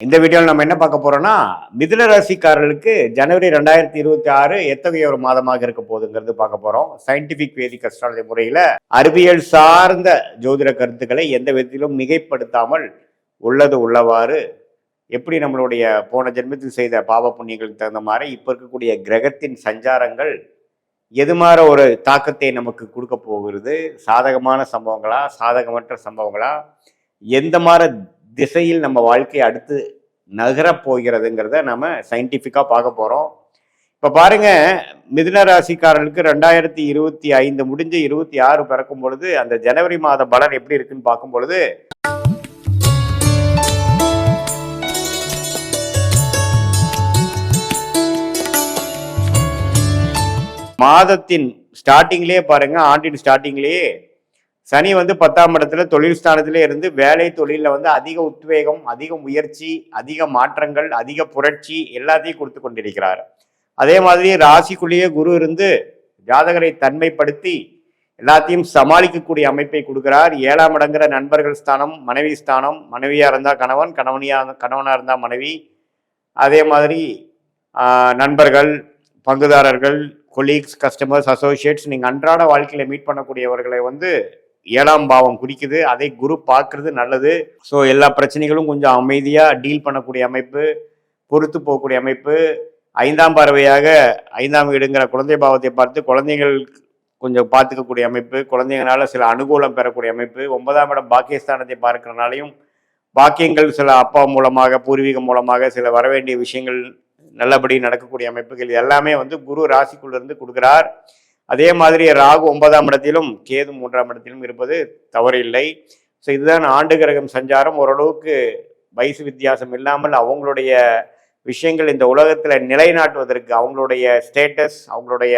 இந்த வீடியோவில் நம்ம என்ன பார்க்க போறோம்னா, மிதுன ராசிக்காரர்களுக்கு ஜனவரி 2026 எத்தகைய ஒரு மாதமாக இருக்க போகுதுங்கிறது பார்க்க போறோம். சயின்டிபிக் வேதிக் அஸ்ட்ராலஜி முறையில அறிவியல் சார்ந்த ஜோதிட கருத்துக்களை எந்த விதத்திலும் மிகைப்படுத்தாமல் உள்ளது உள்ளவாறு எப்படி நம்மளுடைய போன ஜென்மத்தில் செய்த பாவ புண்ணியங்களுக்கு தகுந்த மாதிரி இப்போ இருக்கக்கூடிய கிரகத்தின் சஞ்சாரங்கள் எது மாதிரி ஒரு தாக்கத்தை நமக்கு கொடுக்க போகிறது, சாதகமான சம்பவங்களா சாதகமற்ற சம்பவங்களா, எந்த மாதிரி திசையில் நம்ம வாழ்க்கையை அடுத்து நகரப் போகிறதுங்கிறத நம்ம சயின்டிஃபிக்காக பார்க்க போகிறோம். இப்போ பாருங்க, மிதுன ராசிக்காரர்களுக்கு 2025 முடிஞ்சு 26 பிறக்கும் பொழுது அந்த ஜனவரி மாத பலன் எப்படி இருக்குன்னு பார்க்கும் பொழுது, மாதத்தின் ஸ்டார்டிங்லேயே பாருங்க, ஆண்டின் ஸ்டார்டிங்லேயே சனி 10ஆம் இடத்துல தொழில் ஸ்தானத்திலே இருந்து வேலை தொழிலில் அதிக உத்வேகம், அதிக முயற்சி, அதிக மாற்றங்கள், அதிக புரட்சி எல்லாத்தையும் கொடுத்து கொண்டிருக்கிறார். அதே மாதிரி ராசிக்குள்ளேயே குரு இருந்து ஜாதகரை தன்மைப்படுத்தி எல்லாத்தையும் சமாளிக்கக்கூடிய அமைப்பை கொடுக்கிறார். 7ஆம் இடங்கிற நண்பர்கள் ஸ்தானம், மனைவி ஸ்தானம், மனைவியா இருந்தா கணவன், கணவனா இருந்தா மனைவி, அதே மாதிரி நண்பர்கள், பங்குதாரர்கள், கொலீக்ஸ், கஸ்டமர்ஸ், அசோசியேட்ஸ், நீங்க அன்றாட வாழ்க்கையில மீட் பண்ணக்கூடியவர்களை 7ஆம் பாவம் குறிக்குது. அதை குரு பார்க்கறது நல்லது. ஸோ எல்லா பிரச்சனைகளும் கொஞ்சம் அமைதியாக டீல் பண்ணக்கூடிய அமைப்பு, பொறுத்து போகக்கூடிய அமைப்பு. 5ஆம் பார்வையாக 5ஆம் வீடுங்கிற குழந்தை பாவத்தை பார்த்து குழந்தைகள் கொஞ்சம் பார்த்துக்கக்கூடிய அமைப்பு, குழந்தைங்களால சில அனுகூலம் பெறக்கூடிய அமைப்பு. 9ஆம் இடம் பாக்கியஸ்தானத்தை பார்க்கறனாலையும் பாக்கியங்கள் சில அப்பா மூலமாக, பூர்வீகம் மூலமாக சில வரவேண்டிய விஷயங்கள் நல்லபடி நடக்கக்கூடிய அமைப்புகள் எல்லாமே குரு ராசிக்குள்ளிருந்து கொடுக்குறார். அதே மாதிரி ராகு 9ஆம் இடத்திலும் கேது 3ஆம் இடத்திலும் இருப்பது தவறில்லை. ஸோ இதுதான் ஆண்டு கிரகம் சஞ்சாரம். ஓரளவுக்கு வயசு வித்தியாசம் இல்லாமல் அவங்களுடைய விஷயங்கள் இந்த உலகத்தில் நிலைநாட்டுவதற்கு, அவங்களுடைய ஸ்டேட்டஸ், அவங்களுடைய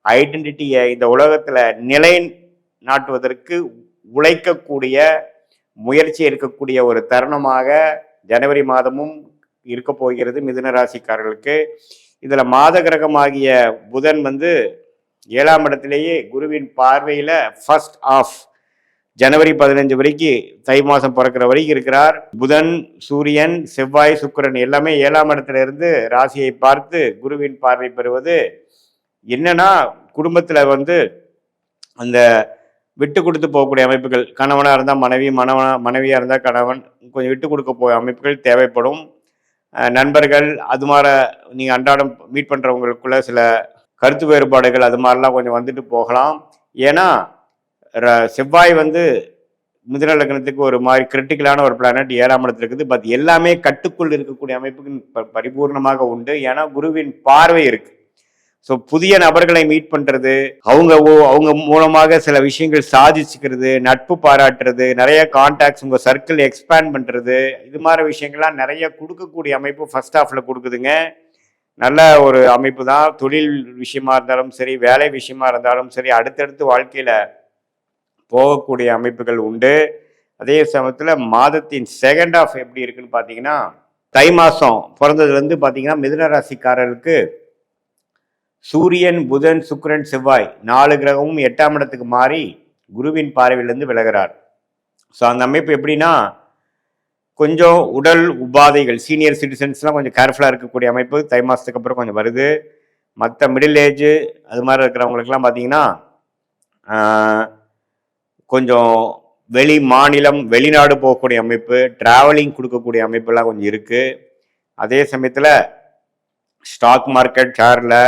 ஐடென்டிட்டியை இந்த உலகத்தில் நிலைநாட்டுவதற்கு உழைக்கக்கூடிய முயற்சி இருக்கக்கூடிய ஒரு தருணமாக ஜனவரி மாதமும் இருக்க போகிறது மிதுன ராசிக்காரர்களுக்கு. இதில் மாத கிரகமாகிய புதன் 7ஆம் இடத்திலேயே குருவின் பார்வையில் ஃபர்ஸ்ட் ஆஃப் ஜனவரி 15 வரைக்கும், தை மாதம் பிறக்கிற வரைக்கும் இருக்கிறார். புதன், சூரியன், செவ்வாய், சுக்கிரன் எல்லாமே 7ஆம் இடத்துல இருந்து ராசியை பார்த்து குருவின் பார்வை பெறுவது என்னன்னா, குடும்பத்தில் அந்த விட்டு கொடுத்து போகக்கூடிய அமைப்புகள், கணவனாக இருந்தால் மனைவி, மனைவியாக இருந்தால் கணவன், கொஞ்சம் விட்டு கொடுக்க போகிற அமைப்புகள் தேவைப்படும். நண்பர்கள், அது மாதிரி நீங்கள் அன்றாடம் மீட் பண்ணுறவங்களுக்குள்ள சில கருத்து வேறுபாடுகள் அது மாதிரிலாம் கொஞ்சம் வந்துட்டு போகலாம். ஏன்னா செவ்வாய் மிதுன லக்னத்துக்கு ஒரு மாதிரி கிரிட்டிக்கலான ஒரு பிளானட் 7ஆம் இடத்துல இருக்குது. பட் எல்லாமே கட்டுக்குள் இருக்கக்கூடிய அமைப்புக்கு பரிபூர்ணமாக உண்டு. ஏன்னா குருவின் பார்வை இருக்கு. ஸோ புதிய நபர்களை மீட் பண்றது, அவங்க மூலமாக சில விஷயங்கள் சாதிச்சுக்கிறது, நட்பு பாராட்டுறது, நிறைய கான்டாக்ட்ஸ், உங்க சர்க்கிள் எக்ஸ்பேண்ட் பண்றது, இது மாதிரி விஷயங்கள்லாம் நிறைய கொடுக்கக்கூடிய அமைப்பு ஃபர்ஸ்ட் ஹாஃப்ல கொடுக்குதுங்க. நல்ல ஒரு அமைப்பு தான். தொழில் விஷயமா இருந்தாலும் சரி, வேலை விஷயமா இருந்தாலும் சரி, அடுத்தடுத்து வாழ்க்கையில போகக்கூடிய அமைப்புகள் உண்டு. அதே சமயத்தில் மாதத்தின் செகண்ட் ஹாஃப் எப்படி இருக்குன்னு பார்த்தீங்கன்னா, தை மாதம் பிறந்ததுலேருந்து பார்த்தீங்கன்னா மிதுன ராசிக்காரருக்கு சூரியன், புதன், சுக்கிரன், செவ்வாய் 4 கிரகமும் 8ஆம் இடத்துக்கு மாறி குருவின் பார்வையிலிருந்து விலகிறார். ஸோ அந்த அமைப்பு எப்படின்னா, கொஞ்சம் உடல் உபாதைகள், சீனியர் சிட்டிசன்ஸ்லாம் கொஞ்சம் கேர்ஃபுல்லாக இருக்கக்கூடிய அமைப்பு தை மாதத்துக்கு அப்புறம் கொஞ்சம் வருது. மற்ற மிடில் ஏஜ் அது மாதிரி இருக்கிறவங்களுக்குலாம் பார்த்தீங்கன்னா கொஞ்சம் வெளி மாநிலம், வெளிநாடு போகக்கூடிய அமைப்பு, ட்ராவலிங் கொடுக்கக்கூடிய அமைப்பெல்லாம் கொஞ்சம் இருக்குது. அதே சமயத்தில் ஸ்டாக் மார்க்கெட், ஷேரில்,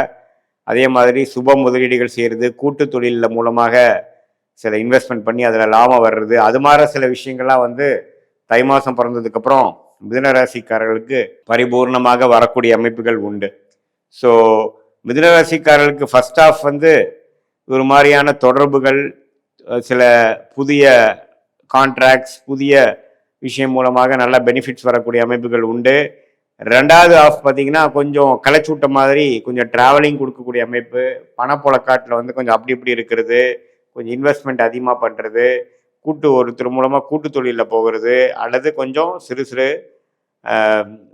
அதே மாதிரி சுப முதலீடுகள் செய்கிறது, கூட்டு தொழிலில் மூலமாக சில இன்வெஸ்ட்மெண்ட் பண்ணி அதில் லாபம் வர்றது, அது மாதிரி சில விஷயங்கள்லாம் தை மாதம் பிறந்ததுக்கப்புறம் மிதுன ராசிக்காரர்களுக்கு பரிபூர்ணமாக வரக்கூடிய அமைப்புகள் உண்டு. ஸோ மிதுன ராசிக்காரர்களுக்கு ஃபர்ஸ்ட் ஆஃப் ஒரு மாதிரியான தொடர்புகள், சில புதிய கான்ட்ராக்ட்ஸ், புதிய விஷயம் மூலமாக நல்ல பெனிஃபிட்ஸ் வரக்கூடிய அமைப்புகள் உண்டு. 2வது ஆஃப் பார்த்தீங்கன்னா கொஞ்சம் களைச்சூட்ட மாதிரி கொஞ்சம் ட்ராவலிங் கொடுக்கக்கூடிய அமைப்பு, பணப்புழக்காட்டில் கொஞ்சம் அப்படி இப்படி இருக்கிறது, கொஞ்சம் இன்வெஸ்ட்மெண்ட் அதிகமாக பண்ணுறது, ஒருத்தர் மூலமாக கூட்டு தொழிலில் போகிறது, அல்லது கொஞ்சம் சிறு சிறு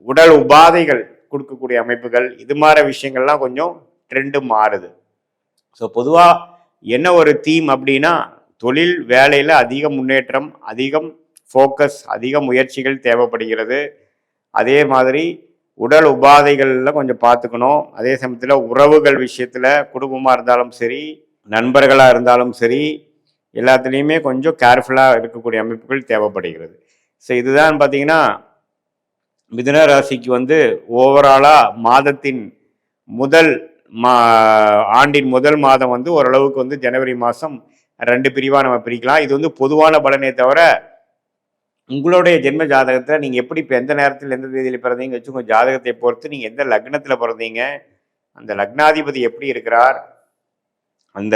உடல் உபாதைகள் கொடுக்கக்கூடிய அமைப்புகள், இது மாதிரி விஷயங்கள்லாம் கொஞ்சம் ட்ரெண்டு மாறுது. ஸோ பொதுவாக என்ன ஒரு தீம் அப்படின்னா, தொழில் வேலையில் அதிக முன்னேற்றம், அதிகம் ஃபோக்கஸ், அதிக முயற்சிகள் தேவைப்படுகிறது. அதே மாதிரி உடல் உபாதைகள்ல கொஞ்சம் பார்த்துக்கணும். அதே சமயத்தில் உறவுகள் விஷயத்தில் குடும்பமாக இருந்தாலும் சரி, நண்பர்களாக இருந்தாலும் சரி, எல்லாத்துலேயுமே கொஞ்சம் கேர்ஃபுல்லாக இருக்கக்கூடிய அமைப்புகள் தேவைப்படுகிறது. ஸோ இதுதான் பார்த்தீங்கன்னா மிதுன ராசிக்கு வந்து ஓவராலாக மாதத்தின் முதல் ஆண்டின் முதல் மாதம் வந்து ஓரளவுக்கு வந்து ஜனவரி மாதம் 2 பிரிவாக நம்ம பிரிக்கலாம். இது வந்து பொதுவான பலனே தவிர உங்களுடைய ஜென்ம ஜாதகத்தில் நீங்கள் எப்படி இப்போ எந்த நேரத்தில் எந்த தேதியில் பிறந்தீங்க வச்சு உங்கள் ஜாதகத்தை பொறுத்து நீங்கள் எந்த லக்னத்தில் பிறந்தீங்க, அந்த லக்னாதிபதி எப்படி இருக்கிறார், அந்த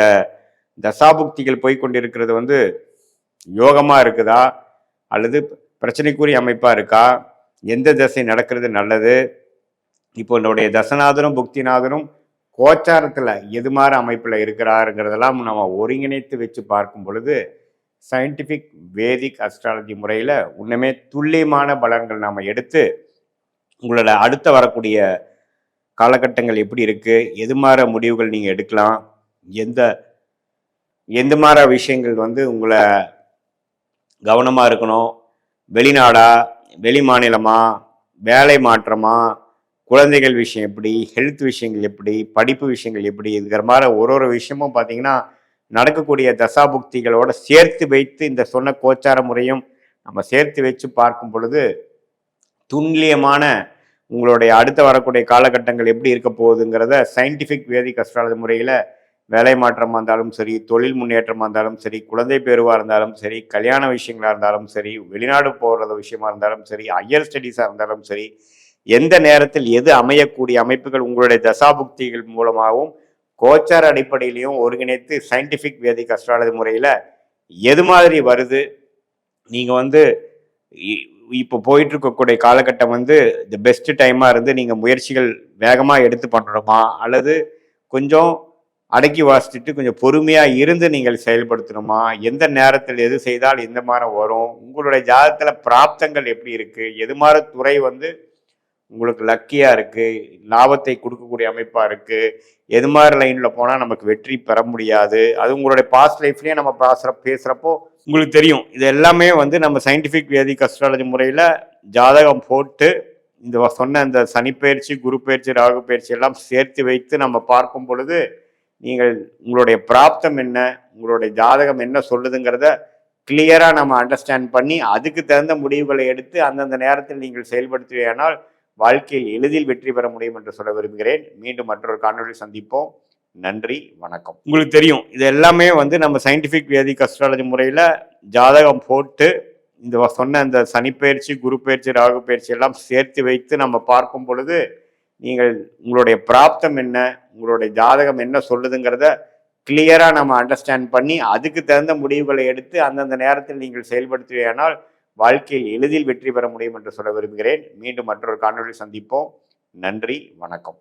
தசாபுக்திகள் போய்கொண்டிருக்கிறது வந்து யோகமாக இருக்குதா அல்லது பிரச்சனைக்குரிய அமைப்பாக இருக்கா, எந்த தசை நடக்கிறது நல்லது, இப்போ என்னுடைய தசநாதனும் புக்திநாதனும் கோச்சாரத்தில் எது மாதிரி அமைப்பில் இருக்கிறாருங்கிறதெல்லாம் நம்ம ஒருங்கிணைத்து வச்சு பார்க்கும் பொழுது சயின்டிஃபிக் வேதிக் அஸ்ட்ராலஜி முறையில் இன்னுமே துல்லியமான பலன்கள் நாம் எடுத்து உங்களோட அடுத்த வரக்கூடிய காலகட்டங்கள் எப்படி இருக்குது, எது மாதிரி முடிவுகள் நீங்கள் எடுக்கலாம், எந்த மாதிரி விஷயங்கள் வந்து உங்களை கவனமாக இருக்கணும், வெளிநாடா வெளி மாநிலமா, வேலை மாற்றமா, குழந்தைகள் விஷயம் எப்படி, ஹெல்த் விஷயங்கள் எப்படி, படிப்பு விஷயங்கள் எப்படி, இருக்கிற மாதிரி ஒரு விஷயமும் பார்த்தீங்கன்னா நடக்கக்கூடிய தசாபுக்திகளோட சேர்த்து வைத்து இந்த சொன்ன கோச்சார முறையும் நம்ம சேர்த்து வச்சு பார்க்கும் பொழுது துல்லியமான உங்களுடைய அடுத்த வரக்கூடிய காலகட்டங்கள் எப்படி இருக்க போகுதுங்கிறத சயின்டிஃபிக் வேதிக் அஸ்ட்ராலஜி முறையில் வேலை மாற்றமாக இருந்தாலும் சரி, தொழில் முன்னேற்றமாக இருந்தாலும் சரி, குழந்தை பேருவாக இருந்தாலும் சரி, கல்யாண விஷயங்களாக இருந்தாலும் சரி, வெளிநாடு போகிறது விஷயமா இருந்தாலும் சரி, ஹையர் ஸ்டடீஸாக இருந்தாலும் சரி, எந்த நேரத்தில் எது அமையக்கூடிய அமைப்புகள் உங்களுடைய தசாபுக்திகள் மூலமாகவும் கோச்சார அடிப்படையிலையும் ஒருங்கிணைத்து சயின்டிஃபிக் வேதிக் அஸ்ட்ராலஜி முறையில் எது மாதிரி வருது, நீங்கள் வந்து இப்போ போயிட்டு இருக்கக்கூடிய காலகட்டம் வந்து தி பெஸ்ட் டைமாக இருந்து நீங்கள் முயற்சிகள் வேகமாக எடுத்து பண்ணணுமா அல்லது கொஞ்சம் அடக்கி வாசிச்சுட்டு கொஞ்சம் பொறுமையாக இருந்து நீங்கள் செயல்படுத்தணுமா, எந்த நேரத்தில் எது செய்தால் எந்த மாதிரி வரும், உங்களுடைய ஜாதகத்தில் பிராப்தங்கள் எப்படி இருக்குது, எது மாதிரி துறை வந்து உங்களுக்கு லக்கியாக இருக்குது, லாபத்தை கொடுக்கக்கூடிய அமைப்பாக இருக்குது, எது மாதிரி லைனில் போனால் நமக்கு வெற்றி பெற முடியாது, அது உங்களுடைய பாஸ்ட் லைஃப்லேயே நம்ம பேசுகிறப்போ உங்களுக்கு தெரியும். இது எல்லாமே வந்து நம்ம சயின்டிஃபிக் வேதிக் அஸ்ட்ராலஜி முறையில் ஜாதகம் போட்டு இந்த சொன்ன இந்த சனிப்பயிற்சி, குரு பயிற்சி, ராகு பயிற்சி எல்லாம் சேர்த்து வைத்து நம்ம பார்க்கும் பொழுது நீங்கள் உங்களுடைய பிராப்தம் என்ன, உங்களுடைய ஜாதகம் என்ன சொல்லுதுங்கிறத கிளியராக நம்ம அண்டர்ஸ்டாண்ட் பண்ணி அதுக்கு தகுந்த முடிவுகளை எடுத்து அந்தந்த நேரத்தில் நீங்கள் செயல்படுத்துவீனால் வாழ்க்கையில் எளிதில் வெற்றி பெற முடியும் என்று சொல்ல விரும்புகிறேன். மீண்டும் மற்றொரு காணொலியில் சந்திப்போம். நன்றி, வணக்கம். உங்களுக்கு தெரியும் இது எல்லாமே வந்து நம்ம சயின்டிஃபிக் வேதிக் அஸ்ட்ராலஜி முறையில் ஜாதகம் போட்டு இந்த சொன்ன இந்த சனிப்பயிற்சி, குரு பயிற்சி, ராகு பயிற்சி எல்லாம் சேர்த்து வைத்து நம்ம பார்க்கும் பொழுது நீங்கள் உங்களுடைய பிராப்தம் என்ன, உங்களுடைய ஜாதகம் என்ன சொல்லுதுங்கிறத கிளியராக நம்ம அண்டர்ஸ்டாண்ட் பண்ணி அதுக்கு தகுந்த முடிவுகளை எடுத்து அந்தந்த நேரத்தில் நீங்கள் செயல்படுத்துவீனால் வாழ்க்கையில் எளிதில் வெற்றி பெற முடியும் என்று சொல்ல விரும்புகிறேன். மீண்டும் மற்றொரு காணொலியில் சந்திப்போம். நன்றி, வணக்கம்.